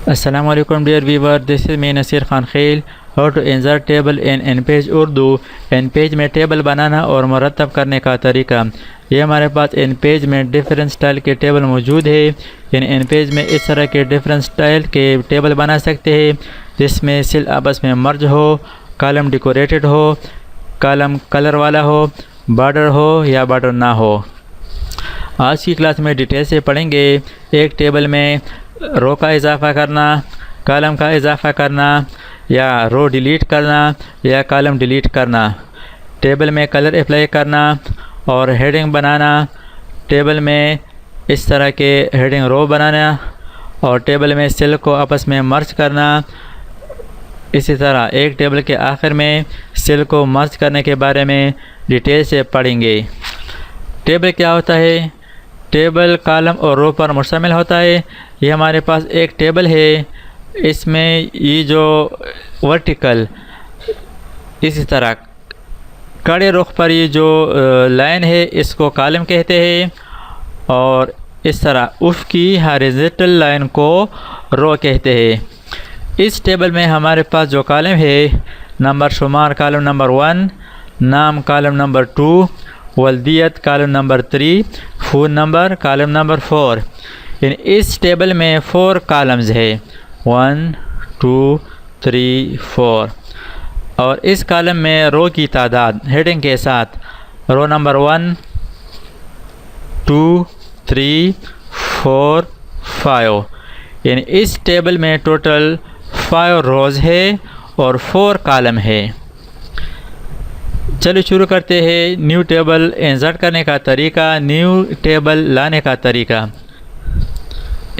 Assalamu alaikum dear viewer, this is me Naseer Khan खेल। How to insert table in InPage Urdu. InPage में table बनाना और मुरतब करने का तरीका। ये हमारे पास एन पेज में डिफरेंट स्टाइल के टेबल मौजूद है। एन पेज में इस तरह के डिफरेंट स्टाइल के टेबल बना सकते हैं जिसमें सेल आपस में मर्ज हो, कॉलम डेकोरेटेड हो, कॉलम कलर वाला हो, बॉर्डर हो या बॉर्डर ना हो। आज की क्लास में डिटेल से पढ़ेंगे एक टेबल में रो का इजाफ़ा करना, कॉलम का इजाफ़ा करना या रो डिलीट करना या कॉलम डिलीट करना, टेबल में कलर अप्लाई करना और हेडिंग बनाना, टेबल में इस तरह के हेडिंग रो बनाना और टेबल में सेल को आपस में मर्ज करना। इसी तरह एक टेबल के आखिर में सेल को मर्ज करने के बारे में डिटेल से पढ़ेंगे। टेबल क्या होता है? टेबल कॉलम और रो पर मुश्तमिल होता है। ये हमारे पास एक टेबल है, इसमें ये जो वर्टिकल इसी तरह कड़े रुख पर ये जो लाइन है इसको कॉलम कहते हैं और इस तरह उफ़क़ी हॉरिज़ॉन्टल लाइन को रो कहते हैं। इस टेबल में हमारे पास जो कॉलम है, नंबर शुमार कॉलम नंबर 1, नाम कॉलम नंबर 2, वल्दियत column number 3, phone number column number 4। इस टेबल में 4 कॉलम्स है, 1 2 3 4 और इस कॉलम में रो की तादाद हेडिंग के साथ रो नंबर 1 2 3 4 5। यानी इस टेबल में टोटल 5 रोज़ है और 4 कॉलम है। चलिए शुरू करते हैं न्यू टेबल इंसर्ट करने का तरीका, न्यू टेबल लाने का तरीका।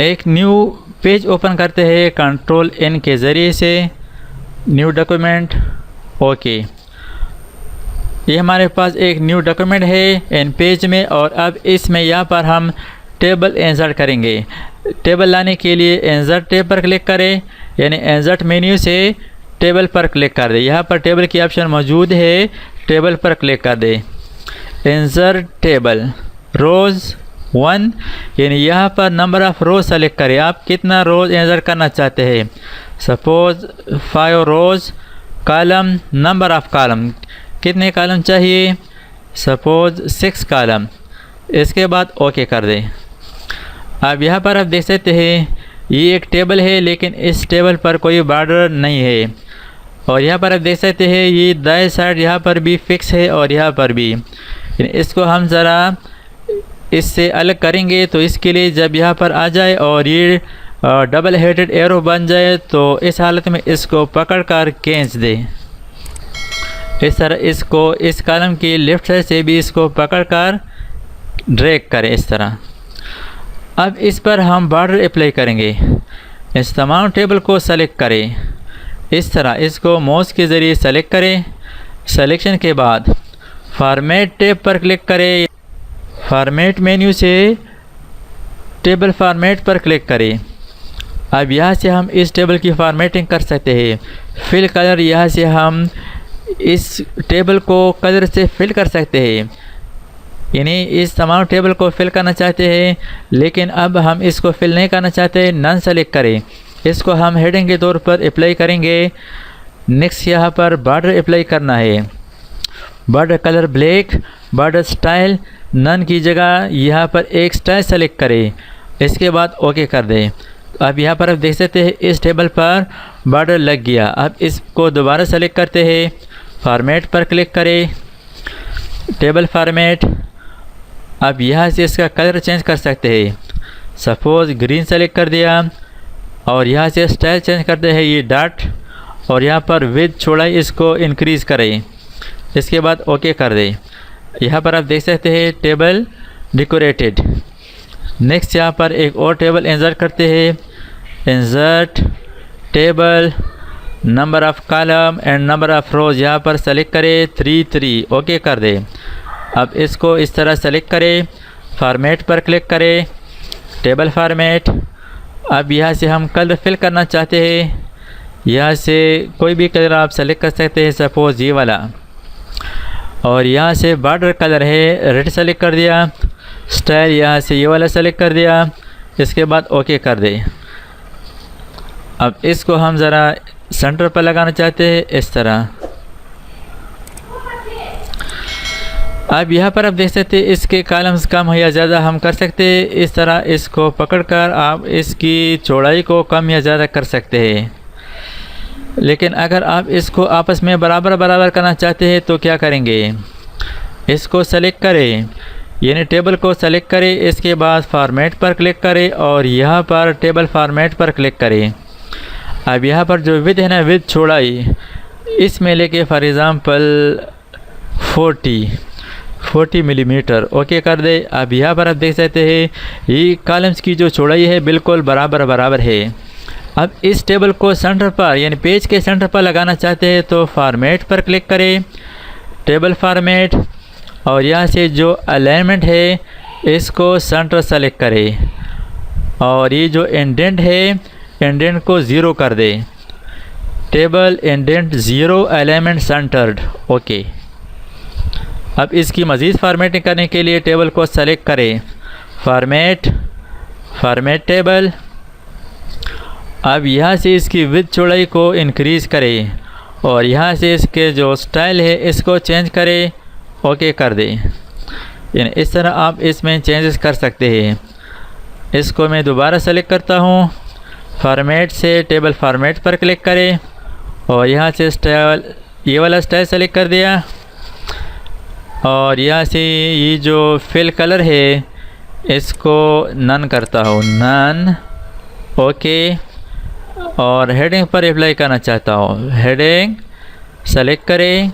एक न्यू पेज ओपन करते हैं कंट्रोल N के ज़रिए से, न्यू डॉक्यूमेंट, ओके। ये हमारे पास एक न्यू डॉक्यूमेंट है एन पेज में और अब इसमें यहाँ पर हम टेबल इंसर्ट करेंगे। टेबल लाने के लिए इंसर्ट टैब पर क्लिक करें, यानी इंसर्ट मेन्यू से टेबल पर क्लिक कर दें। यहाँ पर टेबल की ऑप्शन मौजूद है, टेबल पर क्लिक कर दें। इंसर्ट टेबल रोज़ 1, यानी यहाँ पर नंबर ऑफ़ रोज़ सेलेक्ट करें, आप कितना रोज़ इंसर्ट करना चाहते हैं। Suppose 5 rows. Column, number of column, कितने कॉलम चाहिए, सपोज़ 6 कॉलम। इसके बाद ओके कर दें। अब यहाँ पर आप देख सकते हैं ये एक टेबल है लेकिन इस टेबल पर कोई बॉर्डर नहीं है और यहाँ पर आप देख सकते हैं ये दाएं साइड यहाँ पर भी फिक्स है और यहाँ पर भी। इसको हम ज़रा इससे अलग करेंगे तो इसके लिए जब यहाँ पर आ जाए और ये डबल हेडेड एरो बन जाए तो इस हालत में इसको पकड़ कर खींच दें। इस तरह इसको इस कॉलम की लेफ़्ट साइड से भी इसको पकड़ कर ड्रैग करें इस तरह। अब इस पर हम बॉर्डर अप्लाई करेंगे। इस तमाम टेबल को सेलेक्ट करें, इस तरह इसको माउस के ज़रिए सेलेक्ट करें। सेलेक्शन के बाद फॉर्मेट टैब पर क्लिक करें, फॉर्मेट मेन्यू से टेबल फॉर्मेट पर क्लिक करें। अब यहाँ से हम इस टेबल की फॉर्मेटिंग कर सकते हैं। फिल कलर, यहाँ से हम इस टेबल को कलर से फिल कर सकते हैं, यानी इस तमाम टेबल को फिल करना चाहते हैं लेकिन अब हम इसको फिल नहीं करना चाहते, नन सेलेक्ट करें। इसको हम हेडिंग के तौर पर अप्लाई करेंगे। नेक्स्ट यहाँ पर बॉर्डर अप्लाई करना है, border colour black, border style none की जगह यहाँ पर एक स्टाइल सेलेक्ट करें। इसके बाद ओके कर दें। अब यहाँ पर आप देख सकते हैं इस टेबल पर बॉर्डर लग गया। अब इसको दोबारा सेलेक्ट करते हैं, फॉर्मेट पर क्लिक करें, टेबल फॉर्मेट। अब यहाँ से इसका कलर चेंज कर सकते हैं, सपोज़ ग्रीन सेलेक्ट कर दिया और यहाँ से स्टाइल चेंज करते हैं ये डॉट और यहाँ पर विड्थ चौड़ाई इसको इंक्रीज़ करें। इसके बाद ओके कर दें। यहाँ पर आप देख सकते हैं टेबल डेकोरेटेड। नेक्स्ट यहाँ पर एक और टेबल इंसर्ट करते हैं, insert table, number of column and number of rows यहाँ पर सेलेक्ट करें 3 3, ओके कर दें। अब इसको इस तरह सेलेक्ट करें, फॉर्मेट पर क्लिक करें, टेबल फॉर्मेट। अब यहाँ से हम कलर फिल करना चाहते हैं, यहाँ से कोई भी कलर आप सेलेक्ट कर सकते हैं, सपोज़ ये वाला। और यहाँ से बॉर्डर कलर है रेड सेलेक्ट कर दिया, स्टाइल यहाँ से ये वाला सेलेक्ट कर दिया। इसके बाद ओके कर दें। अब इसको हम ज़रा सेंटर पर लगाना चाहते हैं इस तरह। अब यहाँ पर आप देख सकते हैं इसके कॉलम्स कम या ज़्यादा हम कर सकते हैं। इस तरह इसको पकड़कर आप इसकी चौड़ाई को कम या ज़्यादा कर सकते हैं। लेकिन अगर आप इसको आपस में बराबर बराबर करना चाहते हैं तो क्या करेंगे, इसको सेलेक्ट करें, यानी टेबल को सेलेक्ट करें, इसके बाद फॉर्मेट पर क्लिक करें और यहाँ पर टेबल फॉर्मेट पर क्लिक करें। अब यहाँ पर जो विड्थ है ना, विड्थ चौड़ाई, इसमें लेके फॉर एग्ज़ाम्पल 40 मिलीमीटर ओके कर दे। अब यहाँ पर आप देख सकते हैं ये कॉलम्स की जो चौड़ाई है बिल्कुल बराबर है। अब इस टेबल को सेंटर पर यानी पेज के सेंटर पर लगाना चाहते हैं तो फॉर्मेट पर क्लिक करें, टेबल फॉर्मेट, और यहाँ से जो अलाइनमेंट है इसको सेंटर सेलेक्ट करें और ये जो इंडेंट है इंडेंट को 0 कर दें। Table indent 0 alignment centred okay. अब इसकी मज़ीद फॉर्मेटिंग करने के लिए टेबल को सेलेक्ट करें, फॉर्मेट टेबल। अब यहाँ से इसकी विड्थ चौड़ाई को इंक्रीज़ करें और यहाँ से इसके जो स्टाइल है इसको चेंज करें, ओके कर दें। यानी इस तरह आप इसमें चेंजेस कर सकते हैं। इसको मैं दोबारा सेलेक्ट करता हूँ, फॉर्मेट से टेबल फॉर्मेट पर क्लिक करें और यहाँ से स्टाइल, ये वाला स्टाइल सेलेक्ट कर दिया और यहाँ से ये जो फिल कलर है इसको नन करता हूँ, नन ओके। और हेडिंग पर अप्लाई करना चाहता हूँ, हेडिंग सेलेक्ट करें,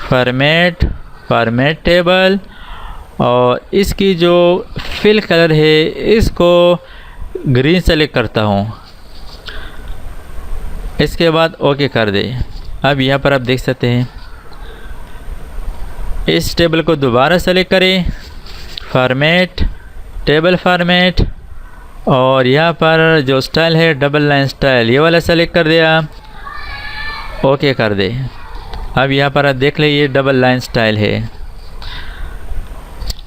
फॉर्मेट टेबल, और इसकी जो फिल कलर है इसको ग्रीन सेलेक्ट करता हूँ। इसके बाद ओके कर दे। अब यहाँ पर आप देख सकते हैं इस टेबल को दोबारा सेलेक्ट करें, फॉर्मेट, टेबल फॉर्मेट, और यहाँ पर जो स्टाइल है डबल लाइन स्टाइल, ये वाला सेलेक्ट कर दिया, ओके कर दे। अब यहाँ पर आप देख लीजिए डबल लाइन स्टाइल है।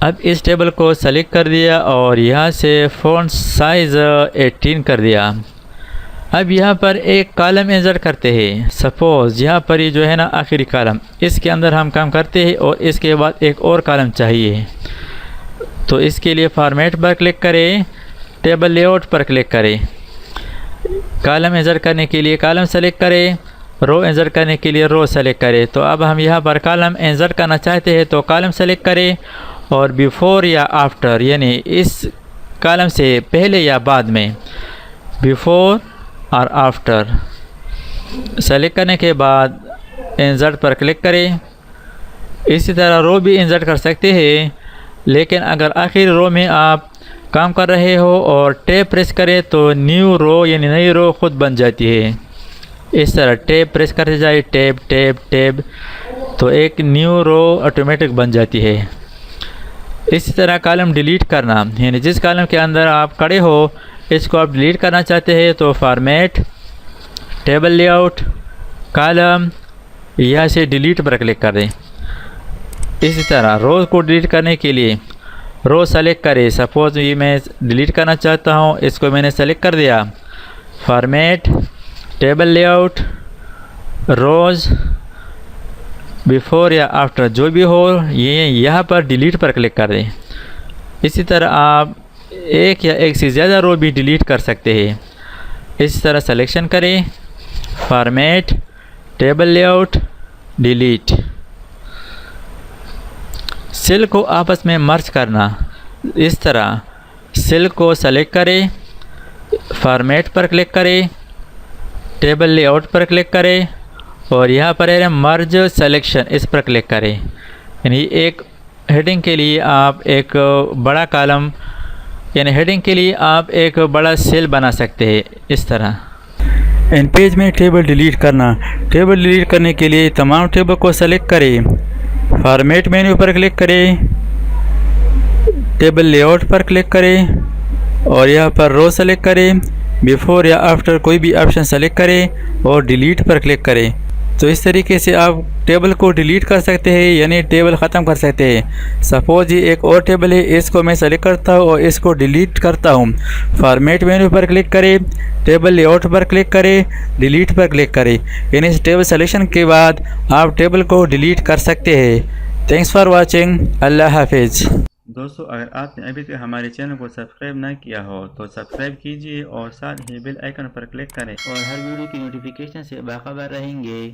अब इस टेबल को सेलेक्ट कर दिया और यहाँ से फ़ॉन्ट साइज़ 18 कर दिया। अब यहाँ पर एक कॉलम इंसर्ट करते हैं। सपोज़ यहाँ पर ये जो है ना आखिरी कॉलम, इसके अंदर हम काम करते हैं और इसके बाद एक और कॉलम चाहिए। तो इसके लिए फॉर्मेट पर क्लिक करें, टेबल लेआउट पर क्लिक करें, कॉलम इंसर्ट करने के लिए कॉलम सेलेक्ट करें, रो इंसर्ट करने के लिए रो सेलेक्ट करें। तो अब हम यहाँ पर कॉलम इंसर्ट करना चाहते हैं तो कॉलम सेलेक्ट करें और बिफ़ोर या आफ्टर, यानी इस कॉलम से पहले या बाद में, बिफ़ोर और आफ्टर सेलेक्ट करने के बाद इंसर्ट पर क्लिक करें। इसी तरह रो भी इंसर्ट कर सकते हैं, लेकिन अगर आखिरी रो में आप काम कर रहे हो और टैब प्रेस करें तो न्यू रो यानी नई रो खुद बन जाती है। इस तरह टैब प्रेस करते जाए, टैब टैब टैब, तो एक न्यू रो ऑटोमेटिक बन जाती है। इसी तरह कॉलम डिलीट करना, यानी जिस कॉलम के अंदर आप खड़े हो इसको आप डिलीट करना चाहते हैं तो फॉर्मेट, टेबल लेआउट, कॉलम, यहाँ से डिलीट पर क्लिक कर दें। इसी तरह रो को डिलीट करने के लिए रो सेलेक्ट करें। सपोज़ ये मैं डिलीट करना चाहता हूँ, इसको मैंने सेलेक्ट कर दिया, फॉर्मेट, टेबल लेआउट, रोज़, बिफ़ोर या आफ्टर जो भी हो, ये यहाँ पर डिलीट पर क्लिक कर दें। इसी तरह आप एक या एक से ज़्यादा रो भी डिलीट कर सकते हैं। इस तरह सिलेक्शन करें, format, table layout, delete. Cell को आपस में मर्ज करना, इस तरह सेल को सेलेक्ट करें, फॉर्मेट पर क्लिक करें, टेबल लेआउट पर क्लिक करें और यहाँ पर है मर्ज सिलेक्शन, इस पर क्लिक करें। यानी एक हेडिंग के लिए आप एक बड़ा कॉलम, यानी हेडिंग के लिए आप एक बड़ा सेल बना सकते हैं। इस तरह इन पेज में टेबल डिलीट करना, टेबल डिलीट करने के लिए तमाम टेबल को सेलेक्ट करें, फॉर्मेट मेन्यू पर क्लिक करें, टेबल लेआउट पर क्लिक करें और यहाँ पर रो सेलेक्ट करें, बिफ़ोर या आफ्टर कोई भी ऑप्शन सेलेक्ट करें और डिलीट पर क्लिक करें। तो इस तरीके से आप टेबल को डिलीट कर सकते हैं, यानी टेबल ख़त्म कर सकते हैं। सपोज ये एक और टेबल है, इसको मैं सेलेक्ट करता हूँ और इसको डिलीट करता हूँ। फॉर्मेट मेन्यू पर क्लिक करें, टेबल लेआउट पर क्लिक करें, डिलीट पर क्लिक करें। यानी इस टेबल सेलेक्शन के बाद आप टेबल को डिलीट कर सकते हैं। Thanks for watching. अल्लाह हाफिज़। दोस्तों, अगर आपने अभी तक हमारे चैनल को सब्सक्राइब ना किया हो तो सब्सक्राइब कीजिए और साथ ही बेल आइकन पर क्लिक करें और हर वीडियो की नोटिफिकेशन से बाखबर रहेंगे।